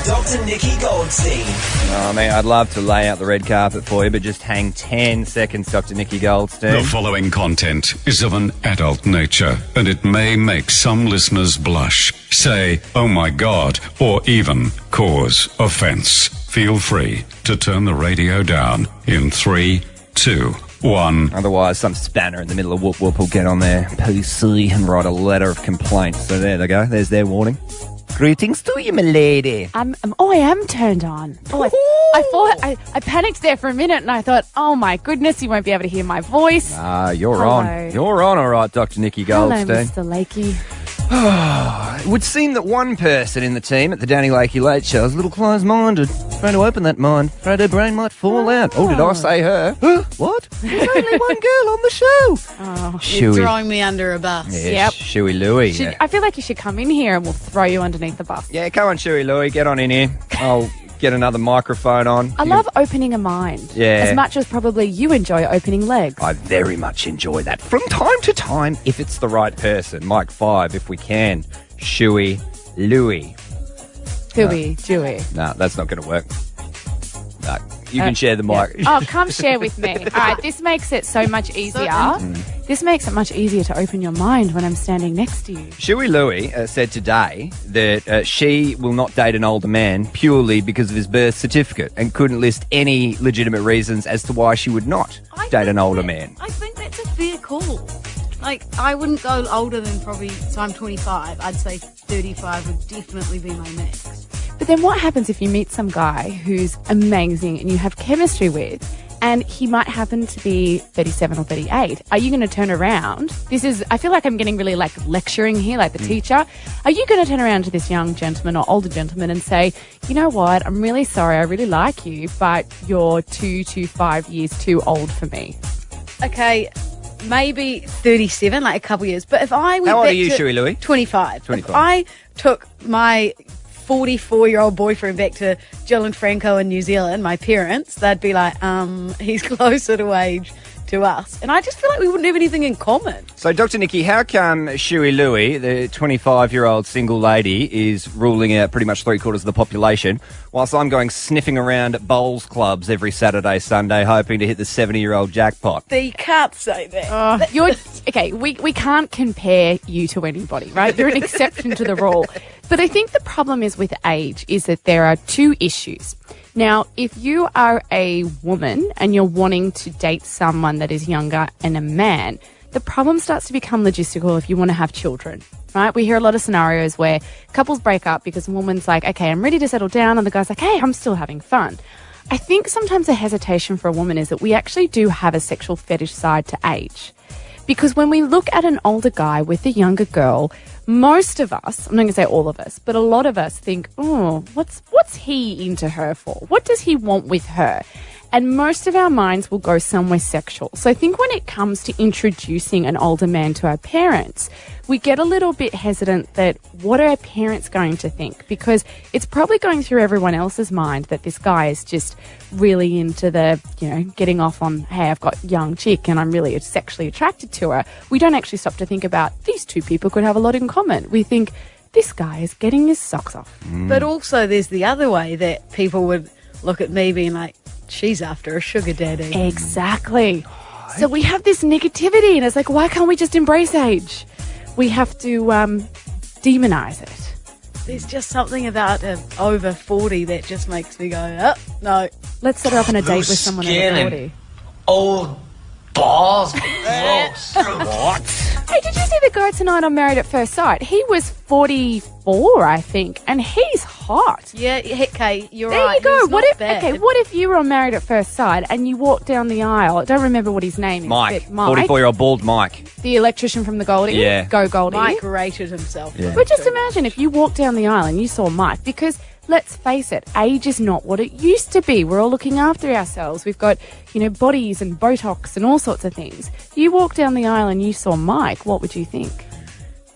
Dr. Nikki Goldstein. Oh, mate, I'd love to lay out the red carpet for you, but just hang 10 seconds, Dr. Nikki Goldstein. The following content is of an adult nature, and it may make some listeners blush, say, oh my God, or even cause offence. Feel free to turn the radio down in 3, 2, 1. Otherwise, some spanner in the middle of whoop whoop will get on their PC and write a letter of complaint. So there they go. There's their warning. Greetings to you, my lady. I am turned on. I panicked there for a minute and I thought, oh my goodness, you won't be able to hear my voice. You're Hello. on. You're on, all right, Dr. Nikki Goldstein. Hello, Mr. Lakey. It would seem that one person in the team at the Danny Lakey Late Show is a little closed-minded. Trying to open that mind. Afraid her brain might fall out. Oh, did I say her? What? There's only one girl on the show. Oh, You're throwing me under a bus. Yeah, Yep. Shuey Louie. I feel like you should come in here and we'll throw you underneath the bus. Yeah, come on, Shuey Louie. Get on in here. I'll get another microphone on. I love opening a mind. Yeah. As much as probably you enjoy opening legs. I very much enjoy that. From time to time, if it's the right person. Mike 5, if we can. Shuey Louie. Hooey, Dewey. No, that's not going to work. No, you can share the mic. Oh, come share with me. All right, this makes it so much easier. This makes it much easier to open your mind when I'm standing next to you. Shuey Louie said today that she will not date an older man purely because of his birth certificate and couldn't list any legitimate reasons as to why she would not date an older man. I think that's a fair call. Like, I wouldn't go older than probably, so I'm 25. I'd say 35 would definitely be my max. But then what happens if you meet some guy who's amazing and you have chemistry with, and he might happen to be 37 or 38? Are you going to turn around? I feel like I'm getting really like lecturing here, like the teacher. Are you going to turn around to this young gentleman or older gentleman and say, you know what, I'm really sorry, I really like you, but you're 2 to 5 years too old for me? Okay, maybe 37, like a couple years. But if I went How old back are you, to Shuey Louie? 25. 25. If I took my 44-year-old boyfriend back to Jill and Franco in New Zealand, my parents, they'd be like, he's closer to age to us. And I just feel like we wouldn't have anything in common. So, Dr. Nikki, how come Shuey Louie, the 25-year-old single lady, is ruling out pretty much 3/4 of the population, whilst I'm going sniffing around at bowls clubs every Saturday, Sunday, hoping to hit the 70-year-old jackpot? You can't say that. Okay, we can't compare you to anybody, right? You're an exception to the rule. But I think the problem is with age is that there are two issues. Now, if you are a woman and you're wanting to date someone that is younger and a man, the problem starts to become logistical if you want to have children, right? We hear a lot of scenarios where couples break up because a woman's like, okay, I'm ready to settle down, and the guy's like, hey, I'm still having fun. I think sometimes the hesitation for a woman is that we actually do have a sexual fetish side to age. Because when we look at an older guy with a younger girl, most of us, I'm not going to say all of us, but a lot of us think, oh, what's he into her for? What does he want with her? And most of our minds will go somewhere sexual. So I think when it comes to introducing an older man to our parents, we get a little bit hesitant that what are our parents going to think? Because it's probably going through everyone else's mind that this guy is just really into the, getting off on, hey, I've got young chick and I'm really sexually attracted to her. We don't actually stop to think about these two people could have a lot in common. We think this guy is getting his socks off. But also there's the other way that people would look at me being like, she's after a sugar daddy. Exactly. So we have this negativity and it's like, why can't we just embrace age? We have to demonize it. There's just something about over 40 that just makes me go, oh, no. Let's set her up on a date with someone over 40. Old balls. Gross. What? Hey, did you see the guy tonight on Married at First Sight? He was 44, I think, and he's hot. Yeah, okay, you're There right. you go. He's What not if bad. what if you were on Married at First Sight and you walked down the aisle? I don't remember what his name is. Mike. but Mike, 44-year-old bald Mike. the electrician from the Goldie. Yeah. Go Goldie. Mike rated himself. Yeah. But just imagine if you walked down the aisle and you saw Mike, because let's face it, age is not what it used to be. We're all looking after ourselves. We've got, bodies and Botox and all sorts of things. You walk down the aisle and you saw Mike, what would you think?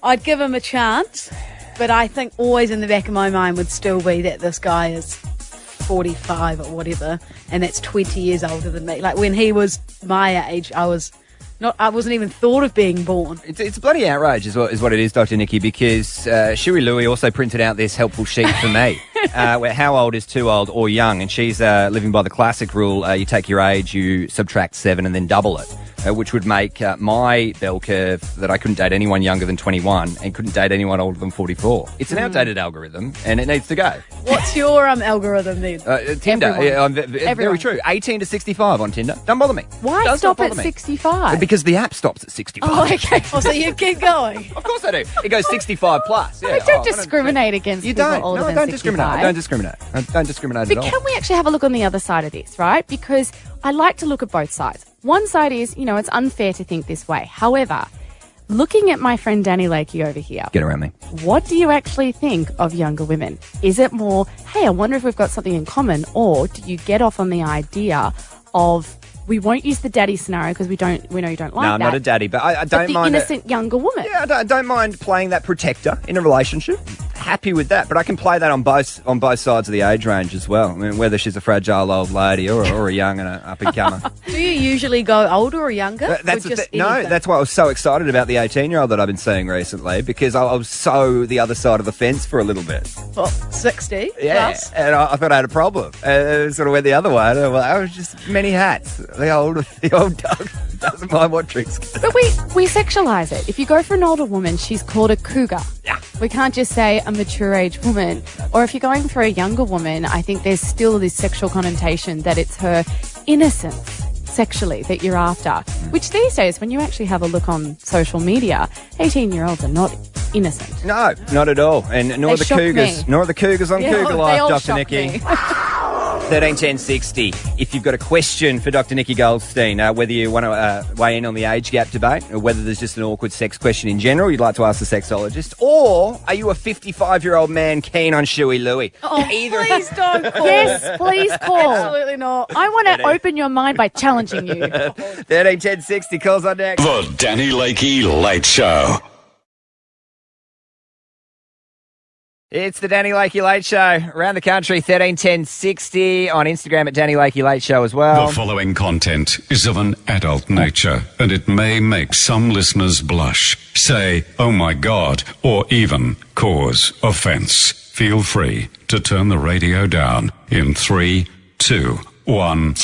I'd give him a chance, but I think always in the back of my mind would still be that this guy is 45 or whatever, and that's 20 years older than me. Like when he was my age, I wasn't even thought of being born. It's a bloody outrage is what it is, Dr. Nikki, because Shuey Louie also printed out this helpful sheet for me. where how old is too old or young, and she's living by the classic rule, you take your age, you subtract 7 and then double it, which would make my bell curve that I couldn't date anyone younger than 21 and couldn't date anyone older than 44. It's an outdated algorithm, and it needs to go. What's your algorithm then? Tinder, Everyone. very Everyone. true. 18 to 65 on Tinder. Don't bother me. Why Does stop not at bother me. 65? Because the app stops at 65. Oh, okay. Oh, so you keep going. Of course I do. It goes 65 plus. Yeah. I don't 100%. discriminate against You people don't. older No, than don't 65. discriminate. I don't discriminate. I don't discriminate But at all. can we actually have a look on the other side of this, right? Because I like to look at both sides. One side is, it's unfair to think this way. However, looking at my friend Danny Lakey over here, Get around me. what do you actually think of younger women? Is it more, hey, I wonder if we've got something in common, or do you get off on the idea of we won't use the daddy scenario because we know you don't like No, I'm that. not a daddy, but I But don't the mind. innocent younger woman. Yeah, I don't mind playing that protector in a relationship. Happy with that, but I can play that on both sides of the age range as well. I mean, whether she's a fragile old lady or a young and an up and comer. Do you usually go older or younger? That's or the just no. anything? That's why I was so excited about the 18-year-old that I've been seeing recently, because I was so the other side of the fence for a little bit. What, 60 Yeah, plus? and I thought I had a problem. It sort of went the other way. And I was just many hats. The old dog doesn't mind what drinks. But we sexualize it. If you go for an older woman, she's called a cougar. Yeah. We can't just say a mature age woman. Or if you're going for a younger woman, I think there's still this sexual connotation that it's her innocence sexually that you're after. Which these days, when you actually have a look on social media, 18-year-olds are not innocent. No, not at all. And nor They are the shock cougars. me. Nor are the cougars on Yeah, Cougar they Life, all Dr. shock Nikki. me. 131060. If you've got a question for Dr. Nikki Goldstein, whether you want to weigh in on the age gap debate, or whether there's just an awkward sex question in general you'd like to ask the sexologist, or are you a 55-year-old man keen on Shuey Louie? Oh, please don't call. Yes, please call. Absolutely not. I want to open your mind by challenging you. 131060 calls on next. The Danny Lakey Late Show. It's the Danny Lakey Late Show. Around the country, 131060 on Instagram at Danny Lakey Late Show as well. The following content is of an adult nature, and it may make some listeners blush, say, oh my God, or even cause offence. Feel free to turn the radio down in 3, 2, 1.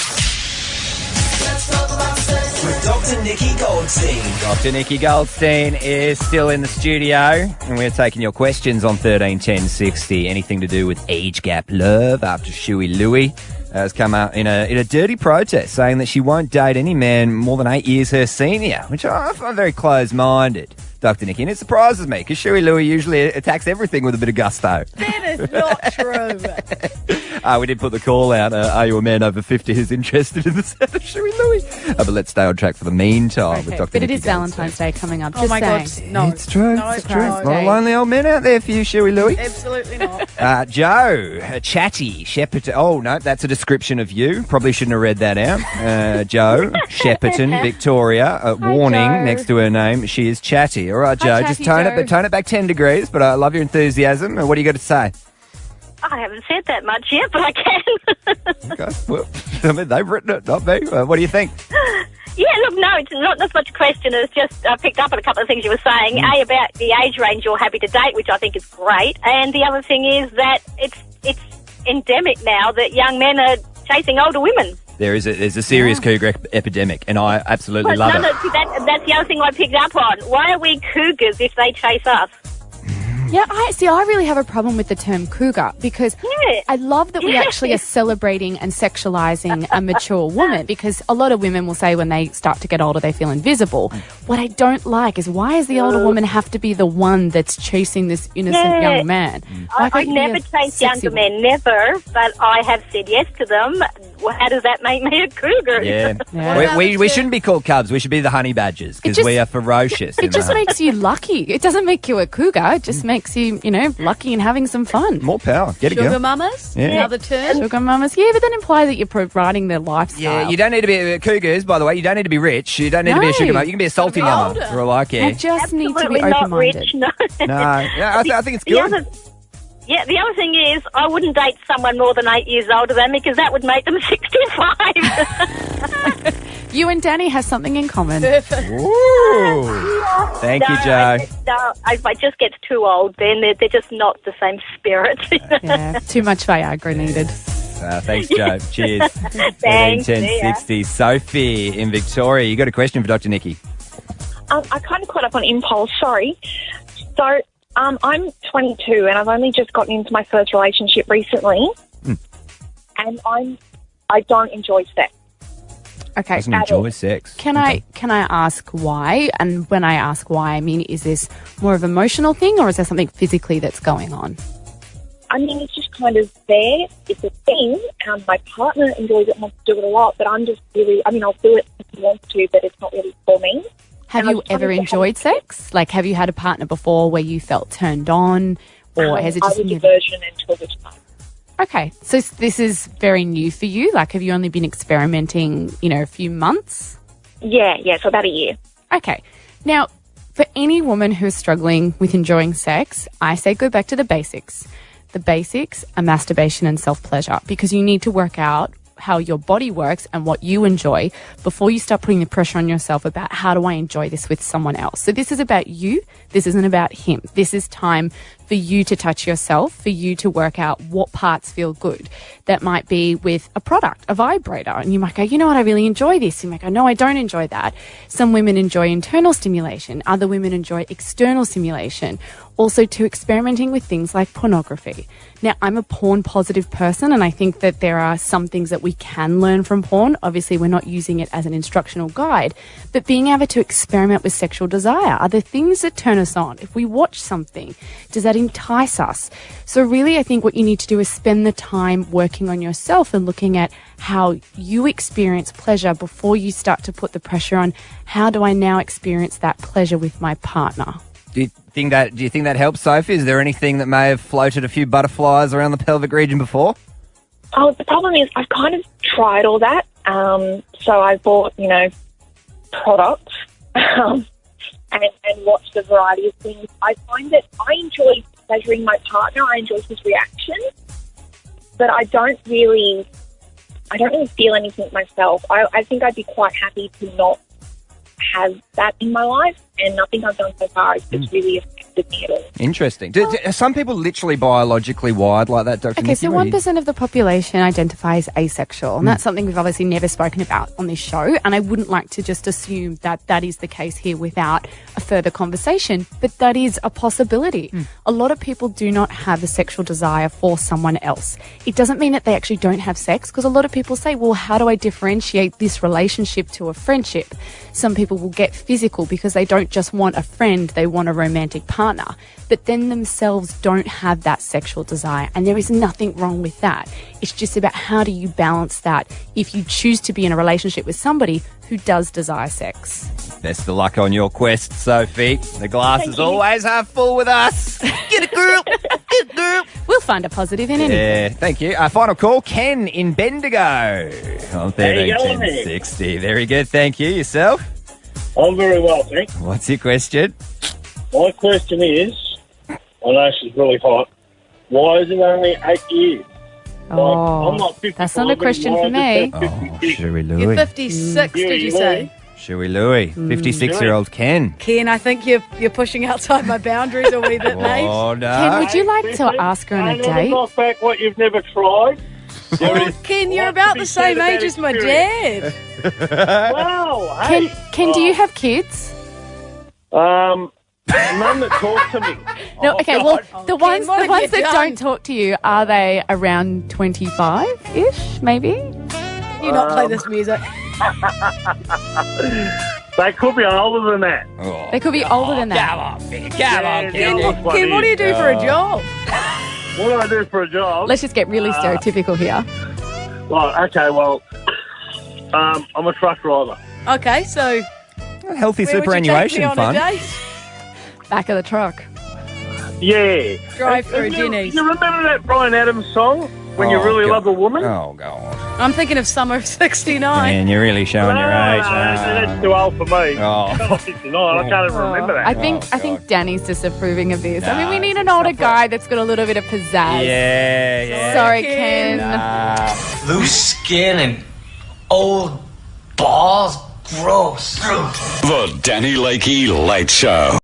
With Dr. Nikki Goldstein. Dr. Nikki Goldstein is still in the studio, and we're taking your questions on 131060. Anything to do with age gap love after Shuey Louie has come out in a dirty protest saying that she won't date any man more than 8 years her senior, which I find very close-minded, Dr. Nikki. And it surprises me, because Shuey Louie usually attacks everything with a bit of gusto. That is not true. We did put the call out. Are you a man over 50 who's interested in the sound of Shuey Louie? But let's stay on track for the meantime with Okay, Dr. but it Nikki is Valentine's Day coming up. Oh Just my saying. God. No. It's true. No, It's true. no. A lot of lonely old men out there for you, Shuey Louie. Absolutely not. Joe, chatty, Shepperton. Oh, no, that's a description of you. Probably shouldn't have read that out. Joe, Shepperton, Victoria. Warning Joe. next to her name. She is chatty. All right, Hi, Joe, just chatty Joe. tone it back 10 degrees, but I love your enthusiasm. What do you got to say? I haven't said that much yet, but I can. Okay. Well, I mean, they've written it, not me. What do you think? Yeah, look, no, it's not as much a question as just I picked up on a couple of things you were saying. A, about the age range you're happy to date, which I think is great. And the other thing is that it's endemic now that young men are chasing older women. There's a serious cougar epidemic, and I absolutely love it. That's the other thing I picked up on. Why are we cougars if they chase us? Yeah, I really have a problem with the term cougar because Yeah. I love that we actually are celebrating and sexualizing a mature woman, because a lot of women will say when they start to get older they feel invisible. What I don't like is, why does the older woman have to be the one that's chasing this innocent young man? Why I can't you be never a chased sexy younger men, never, but I have said yes to them. Well, how does that make me a cougar? Yeah. Yeah. We shouldn't be called cubs. We should be the honey badgers, because just- we are ferocious. in It just the hunt. makes you lucky. It doesn't make you a cougar. It just makes you, lucky and having some fun. More power. Get it, Sugar girl. mamas? Yeah. Another term? Sugar mamas, yeah, but then imply that you're providing their lifestyle. Yeah, you don't need to be cougars, by the way. You don't need to be rich. You don't need to be a sugar No. mama. You can be a salty be mama older. for all I care. You just need to be Absolutely not open-minded. rich, no. No, yeah, I think it's The good. other, the other thing is I wouldn't date someone more than 8 years older than me, because that would make them 65. You and Danny have something in common. Ooh. Thank you, Joe. If I just get too old, then they're just not the same spirit. Yeah, too much Viagra needed. Thanks, Joe. Cheers. Thanks. 1060. Sophie in Victoria. You got a question for Dr. Nikki? I kind of caught up on impulse, sorry. So, I'm 22 and I've only just gotten into my first relationship recently. And I don't enjoy sex. Okay. Doesn't enjoy sex. Can I ask why? And when I ask why, I mean, is this more of an emotional thing or is there something physically that's going on? I mean, it's just kind of there. It's a thing. My partner enjoys it and wants to do it a lot, but I'm just really, I'll do it if he wants to, but it's not really for me. Have you ever enjoyed sex? Like, have you had a partner before where you felt turned on? Or has it just... I was a virgin until this time. Okay, so this is very new for you? Like, have you only been experimenting, a few months? Yeah, so about a year. Okay. Now, for any woman who is struggling with enjoying sex, I say go back to the basics. The basics are masturbation and self-pleasure because you need to work out how your body works and what you enjoy before you start putting the pressure on yourself about how do I enjoy this with someone else. So this is about you. This isn't about him. This is time for you to touch yourself, for you to work out what parts feel good. That might be with a product, a vibrator, and you might go, you know what, I really enjoy this. You might go, no, I don't enjoy that. Some women enjoy internal stimulation. Other women enjoy external stimulation. Also to experimenting with things like pornography. Now, I'm a porn positive person and I think that there are some things that we can learn from porn. Obviously, we're not using it as an instructional guide, but being able to experiment with sexual desire. Are there things that turn us on? If we watch something, does that entice us? So really, I think what you need to do is spend the time working on yourself and looking at how you experience pleasure before you start to put the pressure on, how do I now experience that pleasure with my partner? Do you think that helps, Sophie? Is there anything that may have floated a few butterflies around the pelvic region before? Oh, the problem is I've kind of tried all that. So I bought, products and watched a variety of things. I find that I enjoy pleasuring my partner. I enjoy his reaction, but I don't really feel anything myself. I think I'd be quite happy to not have that in my life, and nothing I've done so far has really affected me at all. Interesting. Are some people literally biologically wired like that, Dr. Okay, Nikki? so 1% of the population identifies asexual, and that's something we've obviously never spoken about on this show, and I wouldn't like to just assume that that is the case here without a further conversation, but that is a possibility. A lot of people do not have a sexual desire for someone else. It doesn't mean that they actually don't have sex, because a lot of people say, well, how do I differentiate this relationship to a friendship? Some people will get physical because they don't just want a friend, they want a romantic partner, but then themselves don't have that sexual desire, and there is nothing wrong with that. It's just about how do you balance that if you choose to be in a relationship with somebody who does desire sex. Best of luck on your quest, Sophie. The glass is always half full with us. Get it, girl. Get it, girl. We'll find a positive in anything. Yeah, thank you. Final call, Ken in Bendigo on 131060. Very good, thank you. Yourself? I'm very well, thanks. What's your question? My question is, I know she's really hot, why is it only 8 years? Oh, I'm not 55 that's not a question for me. anymore, I just turned 56. Shuey You're Louie. 56, did you say? Shuey Louie. 56-year-old Ken. Ken, I think you're pushing outside my boundaries a wee bit, mate. Oh, no. Ken, would you like to ask her on a Don't ever date? knock back what you've never tried. Oh, Ken, you're Lots about to the be same said age about as my experience. dad. Wow, hey. Ken, do you have kids? None that talk to me. No, okay, well, the ones what have you that done? don't talk to you, are they around 25-ish, maybe? You not play this music. They could be older than that. Oh, They could be older than that. Come on, Ken. Come on, Yeah, Ken. yeah. Ken, what do you do for a job? What do I do for a job? Let's just get really stereotypical here. Right, okay, well, I'm a truck driver. Okay, so Healthy where would you take me superannuation on fund. a date? Back of the truck. Yeah. Drive through you, Denny's. you remember that Brian Adams song, When You Oh, Really God. Love a Woman? Oh, God. I'm thinking of summer of 69. Man, you're really showing your age. That's too old for me. Oh. I'm 59, I can't even remember that. I think Oh, think Danny's disapproving of this. I mean, we Nah, need it's an older not guy that's got a little bit of pizzazz. Yeah. Sorry, Ken. Ken. Loose skin and old balls. Gross. The Danny Lakey Late Show.